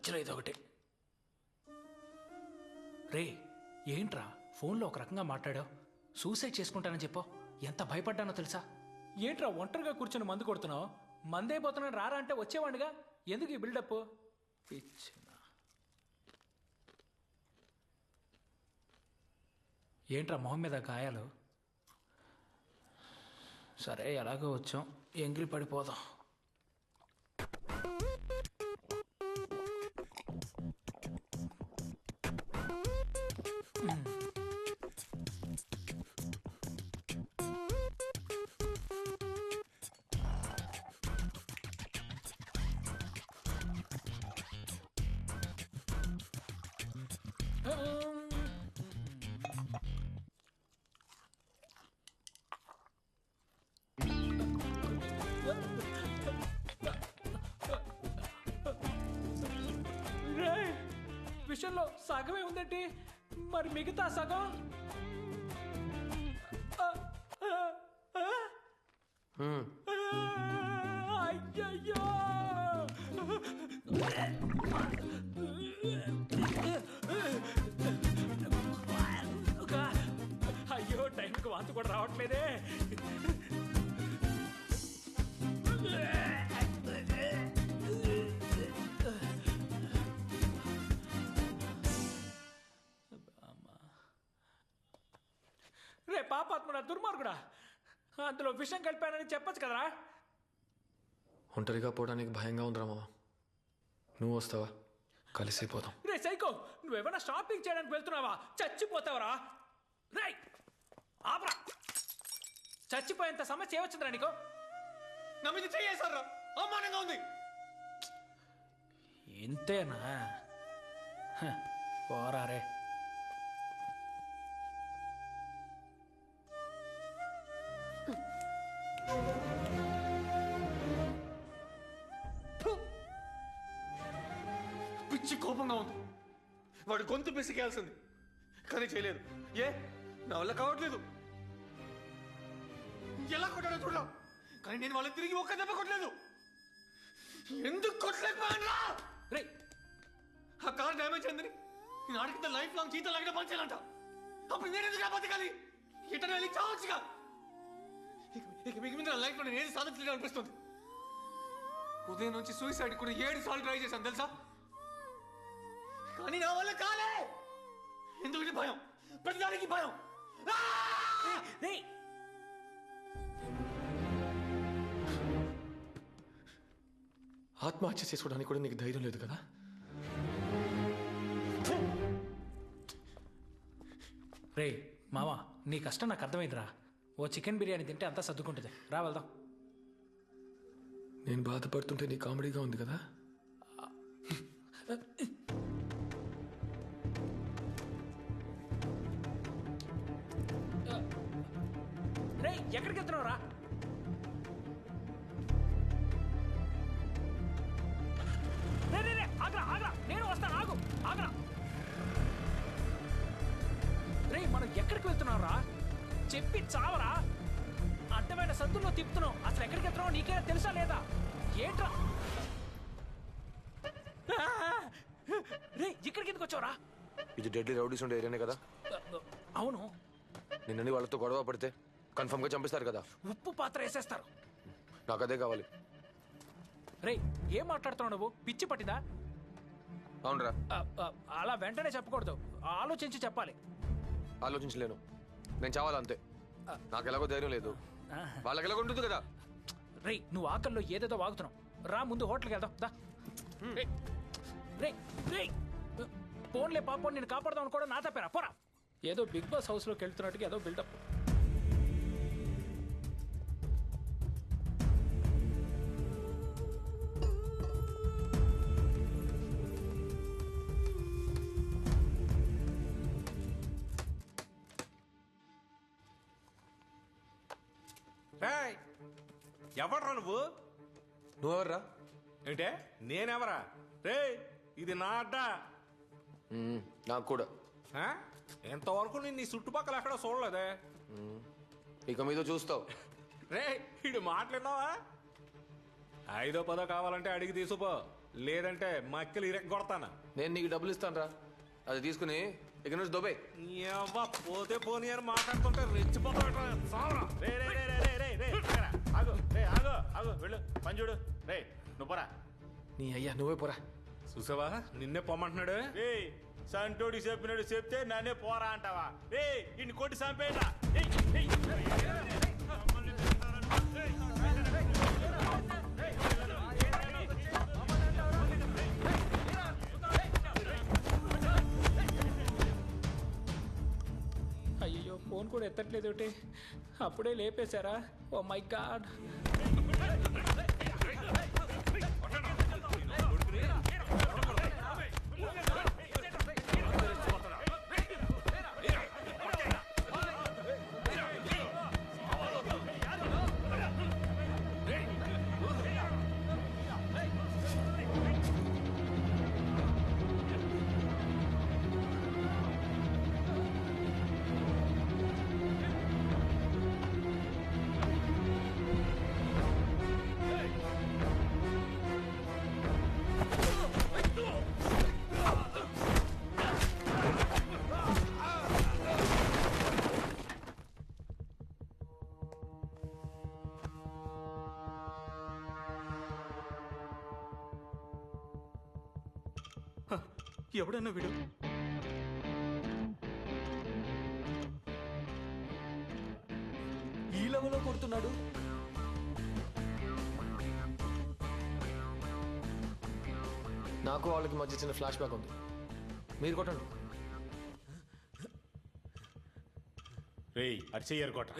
మధ్యలో ఇదొకటి. రే ఏంట్రా ఫోన్లో ఒక రకంగా మాట్లాడావు? సూసైడ్ చేసుకుంటానని చెప్పావు. ఎంత భయపడ్డానో తెలుసా? ఏంట్రా ఒంటరిగా కూర్చొని మందు కొడుతున్నావు? మందైపోతున్నాను రారా అంటే వచ్చేవాడిగా. ఎందుకు ఈ బిల్డప్? ఏంట్రా మొహం మీద గాయాలు? సరే ఎలాగో వచ్చాం, ఎంగిలి పడిపోదాం. విషయంలో సగమే ఉందండి, మరి మిగతా సగం అయ్యయ్యో. అయ్యో టైంకి వాంతి కూడా రావట్లేదే. రే పాపాత్ముడా, దుర్మార్గుడా, అందులో విషం కలిపానని చెప్పచ్చు కదరా. ఒంటరిగా పోవడానికి భయంగా ఉందిరా మామ. నువ్వు వస్తావా? కలిసిపోదాం. రే సైకో, నువ్వేమైనా షాపింగ్ చేయడానికి వెళ్తున్నావా? చచ్చిపోతావరా. రే ఆపరా, చచ్చిపోయేంత సమస్య ఏమొచ్చిందిరా నీకు? నా మీద చేయేశారా? అవమానంగా ఉంది. ఇంతేనా? పోరా రే. పిచ్చి కోపంగా ఉంది. వాడు గొంతు పిసికేయాల్సింది కానీ చేయలేదు. ఏ నా వల్ల కావట్లేదు. ఎలా కొట్టాడో చూడలేం కానీ నేను వాళ్ళని తిరిగి ఒక్క దెబ్బ కొట్టలేదు. ఎందుకు కొట్టలేకపోయాను? రే ఆ కార్ డ్యామేజ్ అయిందని నేను ఆడికింత లైఫ్ లాంగ్ జీతం లాగా పనిచేయాలంట. అప్పుడు నేను ఎందుకు బతకాలి? ఇటనే వెళ్ళి చావచ్చుగా. ఇక మీకు మీద లైఫ్లో నేను ఏది సాధించలేదు అనిపిస్తుంది. ఉదయం నుంచి సూసైడ్ కూడా 7 సార్లు ట్రై చేశాను తెలుసా, కానీ నా వల్ల కాలే. ఎందుకంటే భయం, ప్రతిదానికి భయం. ఆత్మహత్య చేసుకోవడానికి కూడా నీకు ధైర్యం లేదు కదా? రే మావా, నీ కష్టం నాకు అర్థమైందిరా. ఓ చికెన్ బిర్యానీ తింటే అంతా సర్దుకుంటుంది. రా వెళ్దాం. నేను బాధపడుతుంటే నీ కామెడీగా ఉంది కదా. రే ఎక్కడికి వెళ్తున్నావు రా? ఆగ్రా ఆగ్రా, నేను వస్తాను, ఆగు ఆగ్రా. రే మనం ఎక్కడికి వెళ్తున్నావు రా? చెప్పి చావరా. అడ్డమైన సందుల్లో తిప్పుతున్నావు. అసలు ఎక్కడికి వెళ్తున్నావు నీకే తెలుసా లేదా? ఏంట్రా రే ఇక్కడికి ఎందుకు వచ్చావురా? ఇది డెడ్లీ రౌడీస్ ఉండే ఏరియానే కదా. అవును. నిన్నని వాళ్ళతో గొడవ పడితే కన్ఫర్మ్ గా చంపిస్తారు కదా. ఉప్పు పాత్ర వేసేస్తారు. నాకు అదే కావాలి. రే ఏం మాట్లాడుతున్నావు నువ్వు? పిచ్చి పట్టిందా? అవునరా. అలా వెంటనే చెప్పకూడదు, ఆలోచించి చెప్పాలి. ఆలోచించలేను, నేను చావాలి అంతే. నాకు ఎలాగో ధైర్యం లేదు, వాళ్ళకి ఎలాగో ఉంటుంది కదా. రే నువ్వు ఆకల్లో ఏదేదో వాగుతున్నావు. రా ముందు హోటల్కి వెళ్దాం దా. రే రే ఫోన్లే పాపం, నేను కాపాడదాం అనుకోవడం నా తప్పేరా. పోరా. ఏదో బిగ్ బాస్ హౌస్లోకి వెళ్తున్నట్టుగా ఏదో బిల్డప్. ఎవడ్రా నువ్వు? నువ్వెవర్రా? ఏంటే నేనెవరా? రే ఇది నా అడ్డా. నాకు కూడా. ఎంతవరకు నేను నీ చుట్టుపక్కల ఎక్కడ చూడలేదే. ఇక మీద చూస్తావు. రే ఇడు మాట్లాడినావా? 5దో 10దో కావాలంటే అడిగి తీసుకుపో. లేదంటే మా అక్కలు ఇరెక్ కొడతాను. నేను నీకు డబ్బులు ఇస్తాను రా, అది తీసుకుని ఇక నుంచి దొబ్బే. పోతే పోనీ అని మాట్లాడుతుంటే రెచ్చిపోతాడు. వెళ్ళు పని చూడు. రే నువ్వు పోరా. నీ అయ్యా నువ్వే పోరా. చూసావా నిన్నే పొమ్మంటున్నాడు. రే సంటోడి చెప్పినాడు చెప్తే నన్నే పోరా అంటావా? రే ఇన్ని కొట్టి చంపేయండి. అయ్యో ఫోన్ కూడా ఎత్తట్లేదు ఒకటి. అప్పుడే లేపేశారా? Oh my God. ఎవడన్నా వీడు? ఈ లెవెల్లో కొడుతున్నాడు. నాకు వాళ్ళకి మధ్య చిన్న ఫ్లాష్ బ్యాక్ ఉంది, మీరు కొట్టండి. రే అటు చెయ్యరు కొట్ట.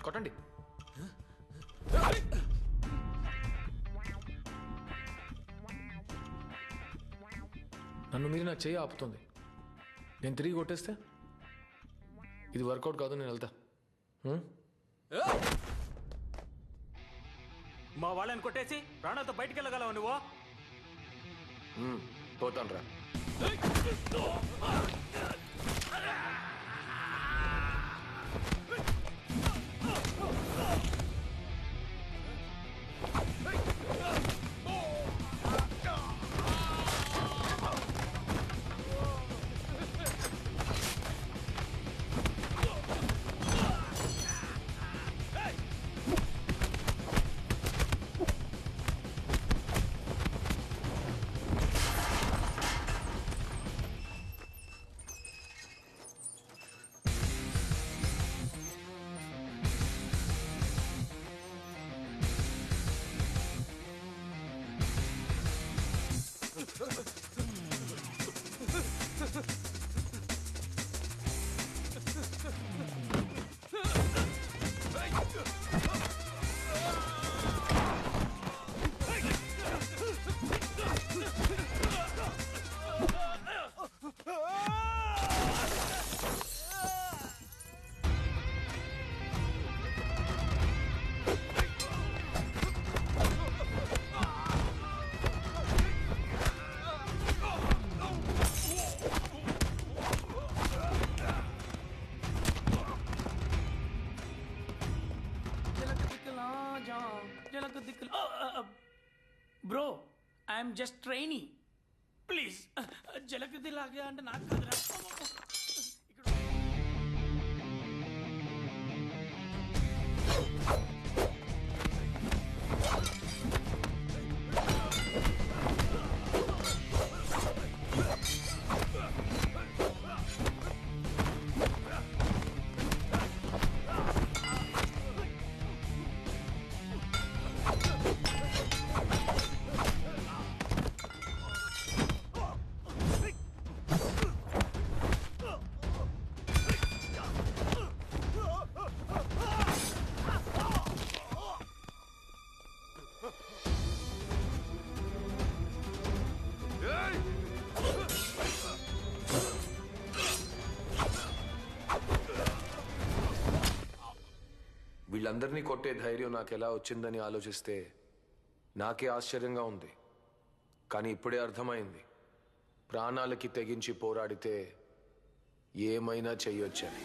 కొట్టండి. నన్ను మీరు నా చెయ్యి ఆపుతుంది, నేను తిరిగి కొట్టేస్తే ఇది వర్కౌట్ కాదు, నేను వెళ్తా. మా వాళ్ళని కొట్టేసి ప్రాణాలతో బయటికి వెళ్ళగలవు నువ్వు? పోతాను రా. Bro I'm just trainee, please జలక్ దిలాగా అంటే నాకు కాదురా. వీళ్ళందరినీ కొట్టే ధైర్యం నాకు ఎలా వచ్చిందని ఆలోచిస్తే నాకే ఆశ్చర్యంగా ఉంది. కానీ ఇప్పుడే అర్థమైంది, ప్రాణాలకి తెగించి పోరాడితే ఏమైనా చెయ్యొచ్చని.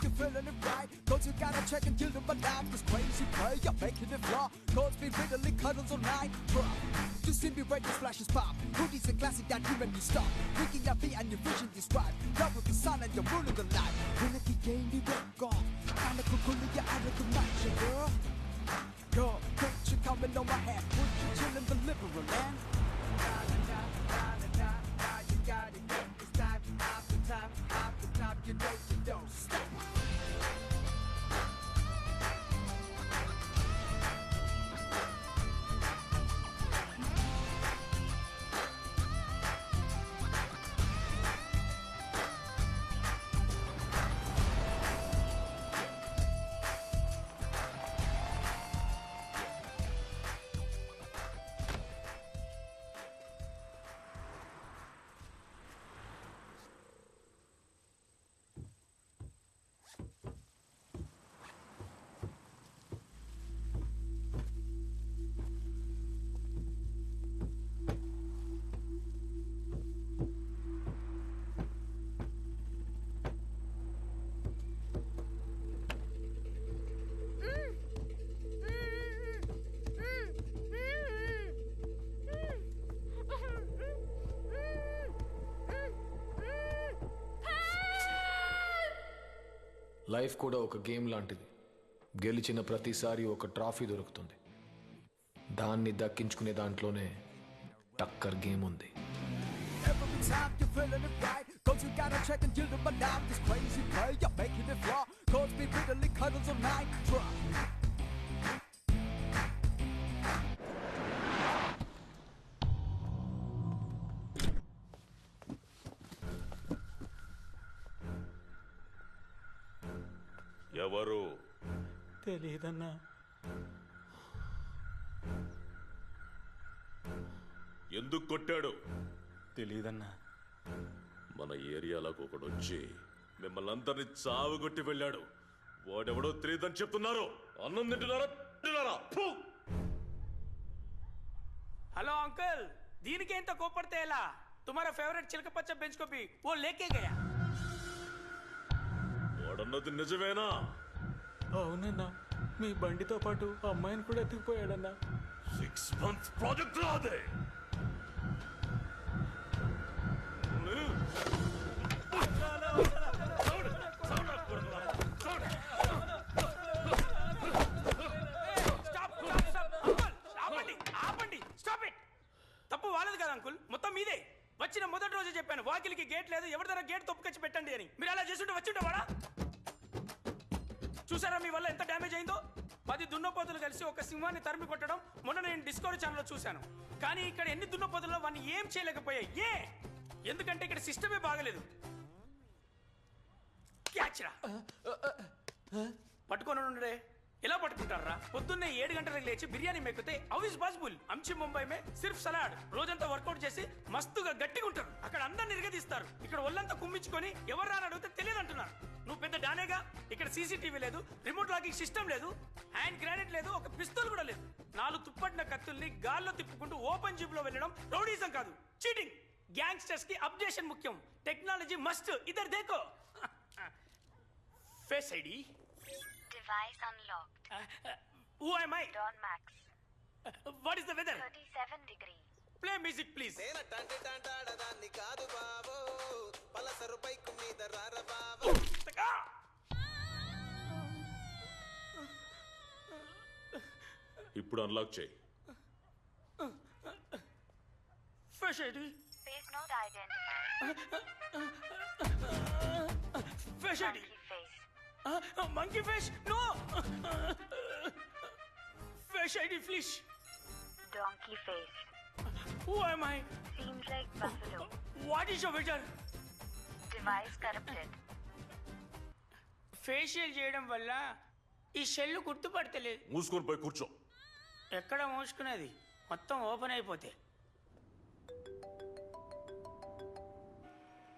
you're feeling it right. Cause you gotta check and deal them alive. This crazy play, you're making it flaw. Cause me bitterly cuddles all night. Bruh, you see me when the flashes pop. Hoodies and classic that you make me stop. Thinking of me and your vision describe. Love with the sun and you're ruling the light. When it game, you wake off. Kinda cool, you're out of the night, girl. Girl, don't you coming on my head? Would you chill in the liberal land? You got it, it's time after time after time. You know you don't stop. Life కూడా ఒక game లాంటిది. గెలిచిన ప్రతిసారి ఒక trophy దొరుకుతుంది. దాన్ని దక్కించుకునే దాంట్లోనే టక్కర్ game ఉంది. Every time you're feeling it right. Cause you gotta check and deal them alive. This crazy play, you're making it flaw. Cause me bitterly cuddles all night. Bruh. ఎవరు? తెలీదన్నా. ఎందుకు కొట్టాడు? తెలీదన్నా. మన ఏరియాలోకి ఒకడు వచ్చి మిమ్మల్ని అందరినీ చావుగొట్టి వెళ్ళాడు. వాడెవడో తెలియదని చెప్తున్నారు. అన్నం తింటున్నారా? हेलो अंकल, दीन के इंत कोपड़ते ఎలా? तुम्हारा फेवरेट చిలకపచ్చ బెంచ్ को भी वो लेके गया. వాడన్నది నిజమేనా? అవునన్నా, మీ బండితో పాటు అమ్మాయిని కూడా ఎత్తుకుపోయాడన్నా. 6 months ప్రాజెక్ట్ రాదే. తప్పు వాళ్ళది కదా అంకుల్, మొత్తం మీదే. వచ్చిన మొదటి రోజు చెప్పాను వాకిలికి గేట్ లేదు, ఎవరి దగ్గర గేట్ తొప్పుకొచ్చి పెట్టండి అని. మీరు అలా చేస్తుంటే వచ్చిండేవాడా? చూసారా మీ వల్ల ఎంత డ్యామేజ్ అయిందో? 10 దున్నపోతులు కలిసి ఒక సింహాన్ని తరిమి కొట్టడం మొన్న నేను డిస్కవరీ ఛానల్లో చూశాను. కానీ ఇక్కడ ఎన్ని దున్నపోతుల్లో వాడిని ఏం చేయలేకపోయాయి. ఎందుకంటే ఇక్కడ సిస్టమే బాగలేదు. క్యాచ్రా పట్టుకొని ఉండరే. ఎలా పట్టుకుంటారా? పొద్దున్నే 7 గంటలకు లేచి బిర్యానీ మెక్కితే హౌ ఇస్ పాసిబుల్? అమ్చి ముంబై మే సిర్ఫ్ సలాడ్. రోజంతా వర్కౌట్ చేసి మస్తుగా గట్టిగా ఉంటారు. అక్కడ అందరిని నిరగదీస్తారు. ఇక్కడ ఒళ్ళంతా కుమ్మించుకొని ఎవరు రాని అడిగితే తెలియదు అంటున్నారు. నువ్వు పెద్ద డానేగా. ఇక్కడ సీసీటీవీ లేదు, రిమోట్ లాకింగ్ సిస్టమ్ లేదు, హ్యాండ్ గ్రానైట్ లేదు, ఒక పిస్తూల్ కూడా లేదు. 4 తుప్పటిన కత్తుల్ని గాల్లో తిప్పుకుంటూ ఓపెన్ జీప్ లో వెళ్ళడం రౌడీజం కాదు, చీటింగ్. గ్యాంగ్స్టర్స్ కి అప్డేషన్ ముఖ్యం, టెక్నాలజీ మస్ట్. ఇద్దరు దేకో. Face ID. Device unlocked. Who am I? Don Max. What is the weather? 37 degrees. Play music, please. ఇప్పుడు అన్లాక్ చేయి. Face ID. Face not identified. Face ID. Monkey face. Monkey face? No! Face ID, please. Donkey face. Who am I? Seems like buffalo. What is your weather? Device corrupted. Facial చేయడం వల్ల ఈ shell గుర్తుపడతలేదు. మూసుకొని పోయి కూర్చో. ఎక్కడ మూసుకునేది? మొత్తం open అయిపోతే